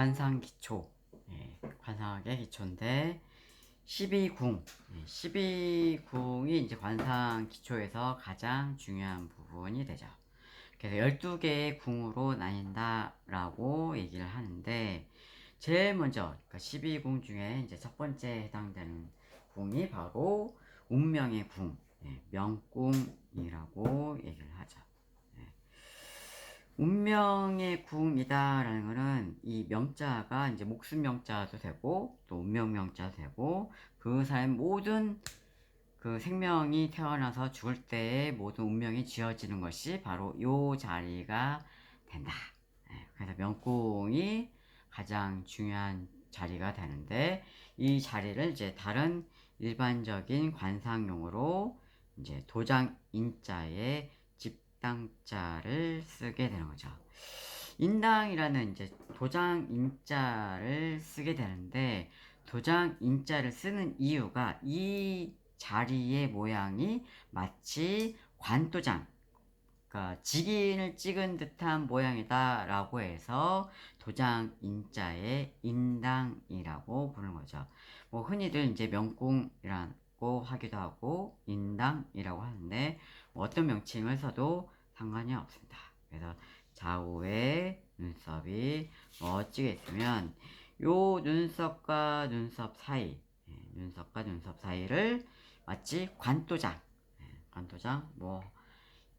관상기초, 관상학의 기초인데 12궁, 12궁이 이제 관상기초에서 가장 중요한 부분이 되죠. 그래서 12개의 궁으로 나뉜다라고 얘기를 하는데, 제일 먼저, 그러니까 12궁 중에 이제 첫 번째 해당되는 궁이 바로 운명의 궁, 명궁이라고 얘기를 하죠. 운명의 궁이다라는 거는 이 명자가 이제 목숨 명자도 되고 또 운명 명자도 되고 그 사람 모든 그 생명이 태어나서 죽을 때의 모든 운명이 지어지는 것이 바로 요 자리가 된다. 그래서 명궁이 가장 중요한 자리가 되는데, 이 자리를 이제 다른 일반적인 관상용어로 이제 도장 인자에 집당자를 쓰게 되는 거죠. 인당이라는 이제 도장 인자를 쓰게 되는데, 도장 인자를 쓰는 이유가 이 자리의 모양이 마치 관도장, 그러니까 직인을 찍은 듯한 모양이다 라고 해서 도장 인자의 인당이라고 부르는 거죠. 뭐 흔히들 이제 명궁이라고 하기도 하고 인당이라고 하는데, 뭐 어떤 명칭을 써도 상관이 없습니다. 그래서 좌우에 눈썹이 멋지게 있으면 요 눈썹과 눈썹 사이, 눈썹과 눈썹 사이를 마치 관도장, 관도장,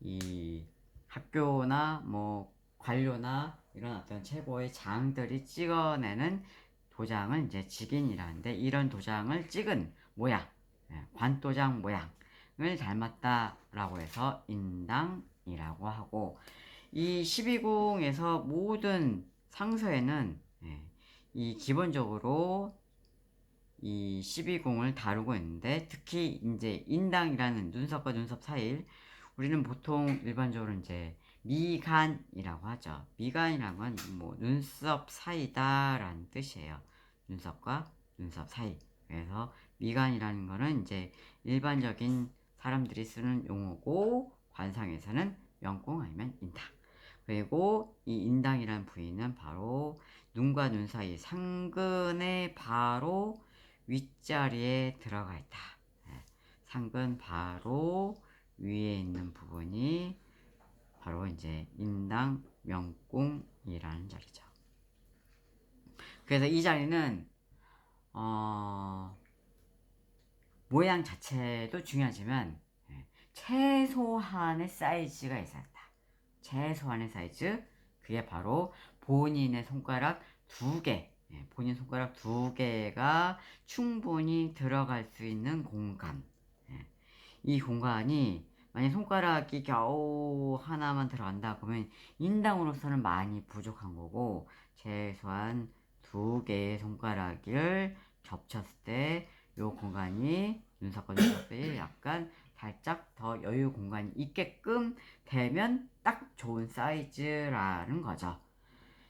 이 학교나 뭐 관료나 이런 어떤 최고의 장들이 찍어내는 도장을 이제 직인이라는데, 이런 도장을 찍은 모양, 관도장 모양을 닮았다라고 해서 인당이라고 하고, 이 12궁에서 모든 상서에는 이 기본적으로 이 12궁을 다루고 있는데, 특히 이제 인당이라는 눈썹과 눈썹 사이를 우리는 보통 일반적으로 이제 미간이라고 하죠. 미간이란 건 뭐 눈썹 사이다라는 뜻이에요. 눈썹과 눈썹 사이. 그래서 미간이라는 거는 이제 일반적인 사람들이 쓰는 용어고, 관상에서는 명궁 아니면 인당. 그리고 이 인당이라는 부위는 바로 눈과 눈 사이 상근의 바로 윗자리에 들어가 있다. 상근 바로 위에 있는 부분이 바로 이제 인당 명궁이라는 자리죠. 그래서 이 자리는 모양 자체도 중요하지만 최소한의 사이즈가 있어야 한다. 최소한의 사이즈, 그게 바로 본인의 손가락 2개, 본인 손가락 2개가 충분히 들어갈 수 있는 공간. 이 공간이 만약 손가락이 겨우 하나만 들어간다 그러면 인당으로서는 많이 부족한 거고, 최소한 2개의 손가락을 겹쳤을 때 이 공간이 눈썹과 눈썹이 약간 살짝 더 여유 공간이 있게끔 되면 딱 좋은 사이즈라는 거죠.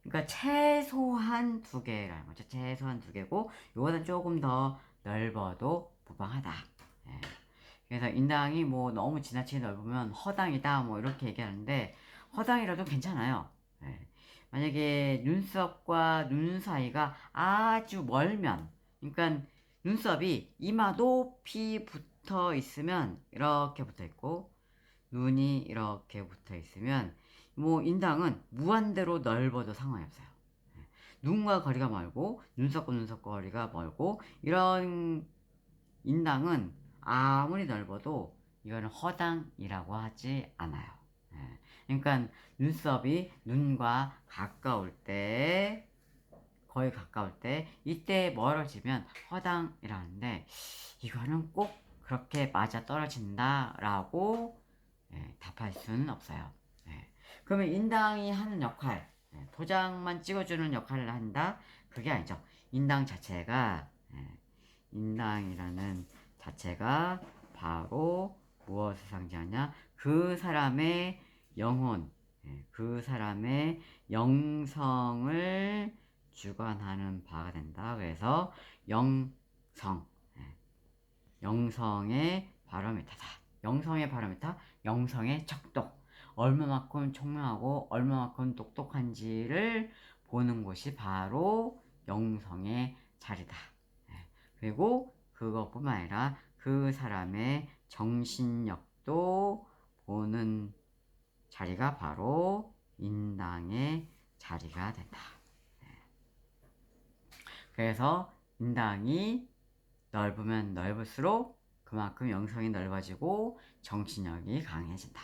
그러니까 최소한 2개라는 거죠. 최소한 2개고 이거는 조금 더 넓어도 무방하다. 예. 그래서 인당이 뭐 너무 지나치게 넓으면 허당이다 뭐 이렇게 얘기하는데, 허당이라도 괜찮아요. 예. 만약에 눈썹과 눈 사이가 아주 멀면, 그러니까 눈썹이 이마 높이 붙어 있으면 이렇게 붙어 있고 눈이 이렇게 붙어 있으면 뭐 인당은 무한대로 넓어도 상관이 없어요. 눈과 거리가 멀고 눈썹과 눈썹 거리가 멀고 이런 인당은 아무리 넓어도 이거는 허당이라고 하지 않아요. 그러니까 눈썹이 눈과 가까울 때, 거의 가까울 때, 이때 멀어지면 허당이라는데, 이거는 꼭 그렇게 맞아 떨어진다라고 답할 수는 없어요. 그러면 인당이 하는 역할, 도장만 찍어주는 역할을 한다? 그게 아니죠. 인당 자체가, 인당이라는 자체가 바로 무엇을 상징하냐? 그 사람의 영혼, 그 사람의 영성을 주관하는 바가 된다. 그래서 영성, 영성의 바로미터다. 영성의 바로미터, 영성의 척도. 얼마만큼 총명하고 얼마만큼 똑똑한지를 보는 곳이 바로 영성의 자리다. 그리고 그것뿐만 아니라 그 사람의 정신력도 보는 자리가 바로 인당의 자리가 된다. 그래서 인당이 넓으면 넓을수록 그만큼 영성이 넓어지고 정신력이 강해진다.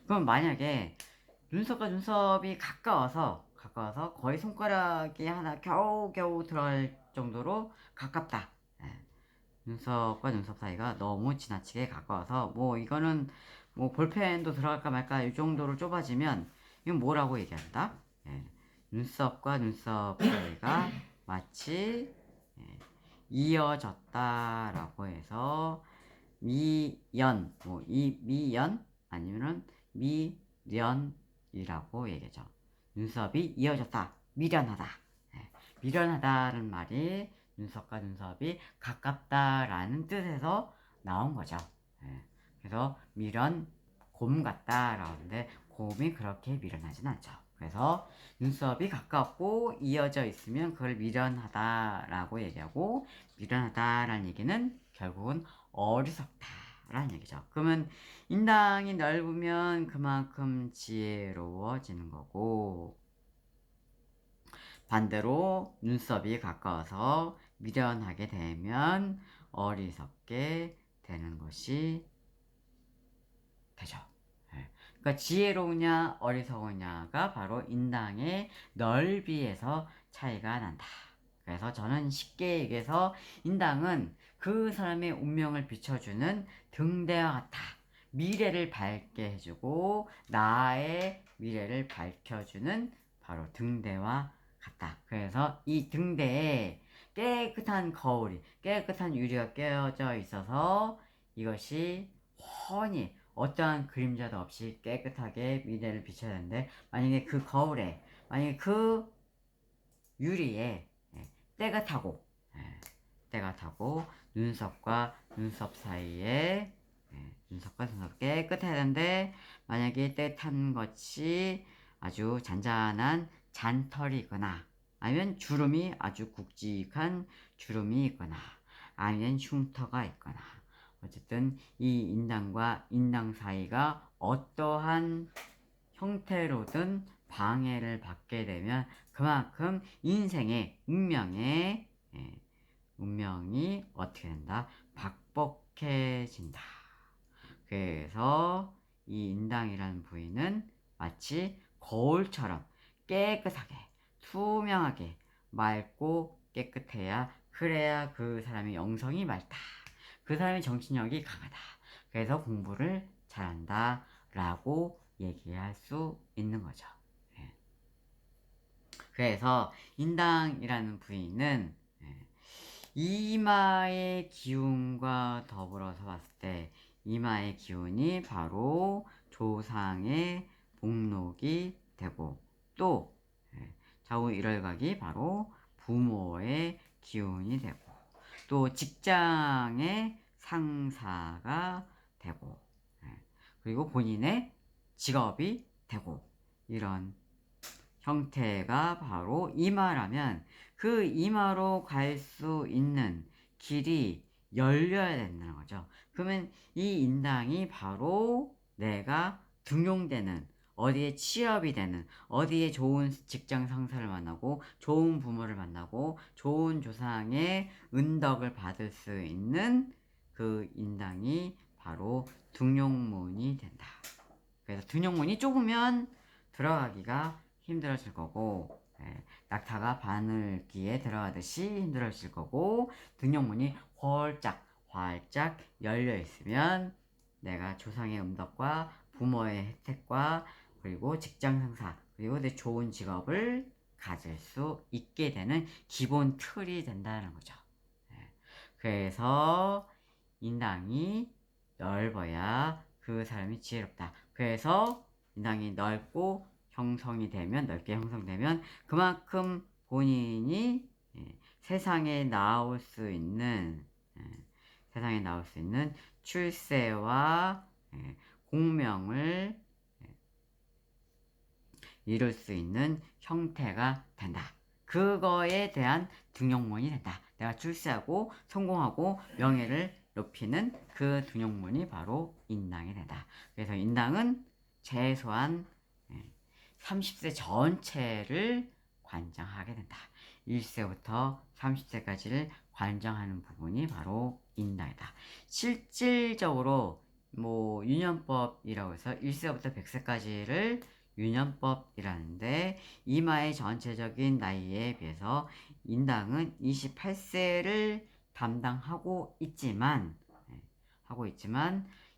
그럼 만약에 눈썹과 눈썹이 가까워서 거의 손가락이 하나 겨우겨우 들어갈 정도로 가깝다. 눈썹과 눈썹 사이가 너무 지나치게 가까워서 뭐 이거는 뭐 볼펜도 들어갈까 말까 이 정도로 좁아지면 이건 뭐라고 얘기한다? 눈썹과 눈썹 사이가 마치 이어졌다라고 해서 미연, 뭐 이 미연 아니면은 미련이라고 얘기하죠. 눈썹이 이어졌다, 미련하다. 미련하다는 말이 눈썹과 눈썹이 가깝다라는 뜻에서 나온 거죠. 그래서 미련, 곰 같다라고 하는데 곰이 그렇게 미련하진 않죠. 그래서 눈썹이 가깝고 이어져 있으면 그걸 미련하다라고 얘기하고, 미련하다라는 얘기는 결국은 어리석다라는 얘기죠. 그러면 인당이 넓으면 그만큼 지혜로워지는 거고, 반대로 눈썹이 가까워서 미련하게 되면 어리석게 되는 것이 되죠. 그러니까 지혜로우냐 어리석으냐가 바로 인당의 넓이에서 차이가 난다. 그래서 저는 쉽게 얘기해서 인당은 그 사람의 운명을 비춰주는 등대와 같다. 미래를 밝게 해주고 나의 미래를 밝혀주는 바로 등대와 같다. 그래서 이 등대에 깨끗한 거울이, 깨끗한 유리가 깨어져 있어서 이것이 훤히 어떠한 그림자도 없이 깨끗하게 미래를 비춰야 되는데, 만약에 그 거울에, 만약에 그 유리에 때가 타고 눈썹과 눈썹 사이에 눈썹과 눈썹 깨끗해야 되는데, 만약에 때 탄 것이 아주 잔잔한 잔털이 있거나, 아니면 주름이 아주 굵직한 주름이 있거나, 아니면 흉터가 있거나, 어쨌든 이 인당과 인당 사이가 어떠한 형태로든 방해를 받게 되면 그만큼 인생의 운명이 어떻게 된다? 박복해진다. 그래서 이 인당이라는 부위는 마치 거울처럼 깨끗하게, 투명하게, 맑고 깨끗해야, 그래야 그 사람의 영성이 맑다. 그 사람의 정신력이 강하다. 그래서 공부를 잘한다 라고 얘기할 수 있는 거죠. 그래서 인당이라는 부위는 이마의 기운과 더불어서 봤을 때 이마의 기운이 바로 조상의 복록이 되고, 또 좌우 일월각이 바로 부모의 기운이 되고, 또 직장의 상사가 되고, 그리고 본인의 직업이 되고, 이런 형태가 바로 이마라면 그 이마로 갈 수 있는 길이 열려야 된다는 거죠. 그러면 이 인당이 바로 내가 등용되는, 어디에 취업이 되는, 어디에 좋은 직장 상사를 만나고 좋은 부모를 만나고 좋은 조상의 은덕을 받을 수 있는 그 인당이 바로 등용문이 된다. 그래서 등용문이 좁으면 들어가기가 힘들어질 거고, 낙타가 바늘귀에 들어가듯이 힘들어질 거고, 등용문이 활짝 열려 있으면 내가 조상의 음덕과 부모의 혜택과 그리고 직장 상사, 그리고 내 좋은 직업을 가질 수 있게 되는 기본 틀이 된다는 거죠. 그래서 인당이 넓어야 그 사람이 지혜롭다. 그래서 인당이 넓고 넓게 형성되면 그만큼 본인이 세상에 나올 수 있는 출세와 공명을 이룰 수 있는 형태가 된다. 그거에 대한 등용문이 된다. 내가 출세하고 성공하고 명예를 높이는 그 등용문이 바로 인당이 된다. 그래서 인당은 최소한 30세 전체를 관장하게 된다. 1세부터 30세까지를 관장하는 부분이 바로 인당이다. 실질적으로 뭐 유년법이라고 해서 1세부터 100세까지를 유년법이라는데 이마의 전체적인 나이에 비해서 인당은 28세를 담당하고 있지만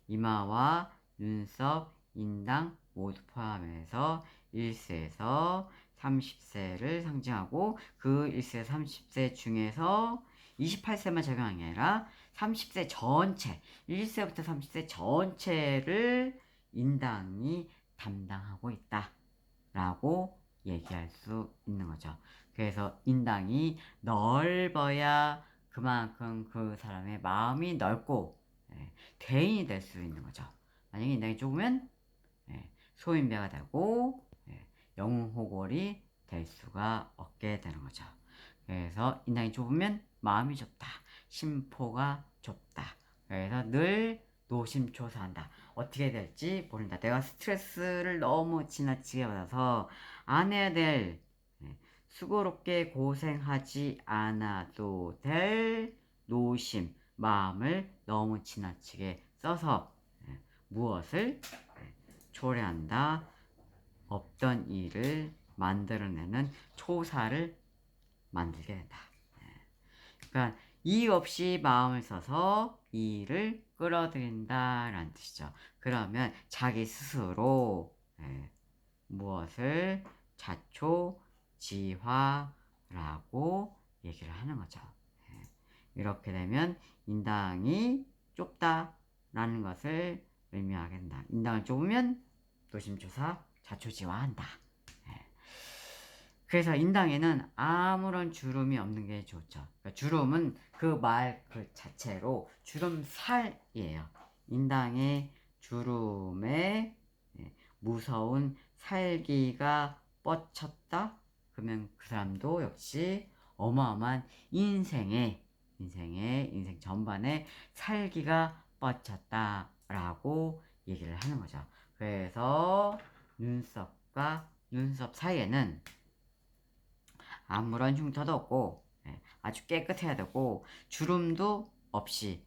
이마와 눈썹, 인당 모두 포함해서 1세에서 30세를 상징하고 그 1세 30세 중에서 28세만 적용한 게 아니라 30세 전체, 1세부터 30세 전체를 인당이 담당하고 있다 라고 얘기할 수 있는 거죠. 그래서 인당이 넓어야 그만큼 그 사람의 마음이 넓고 대인이 될 수 있는 거죠. 만약에 인당이 좁으면 소인배가 되고 영웅호골이 될 수가 없게 되는 거죠. 그래서 인당이 좁으면 마음이 좁다. 심포가 좁다. 그래서 늘 노심초사한다. 어떻게 될지 모른다. 내가 스트레스를 너무 지나치게 받아서 안 해야 될 수고롭게 고생하지 않아도 될 노심, 마음을 너무 지나치게 써서 무엇을 초래한다. 없던 일을 만들어내는 초사를 만들게 된다. 그러니까 이유 없이 마음을 써서 일을 끌어들인다 라는 뜻이죠. 그러면 자기 스스로 무엇을 자초지화라고 얘기를 하는 거죠. 이렇게 되면 인당이 좁다라는 것을 의미하게 된다. 인당을 좁으면 노심초사, 자초지화한다. 그래서 인당에는 아무런 주름이 없는 게 좋죠. 그러니까 주름은 그 말 그 자체로 주름살이에요. 인당의 주름에 무서운 살기가 뻗쳤다? 그러면 그 사람도 역시 어마어마한 인생 전반에 살기가 뻗쳤다라고 얘기를 하는 거죠. 그래서 눈썹과 눈썹 사이에는 아무런 흉터도 없고 아주 깨끗해야 되고 주름도 없이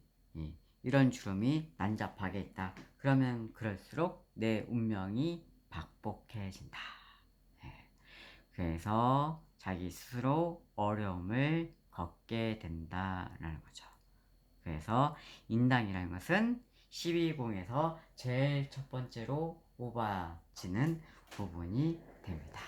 이런 주름이 난잡하게 있다. 그러면 그럴수록 내 운명이 박복해진다. 그래서 자기 스스로 어려움을 겪게 된다라는 거죠. 그래서 인당이라는 것은 12宮에서 제일 첫 번째로 뽑아지는 부분이 됩니다.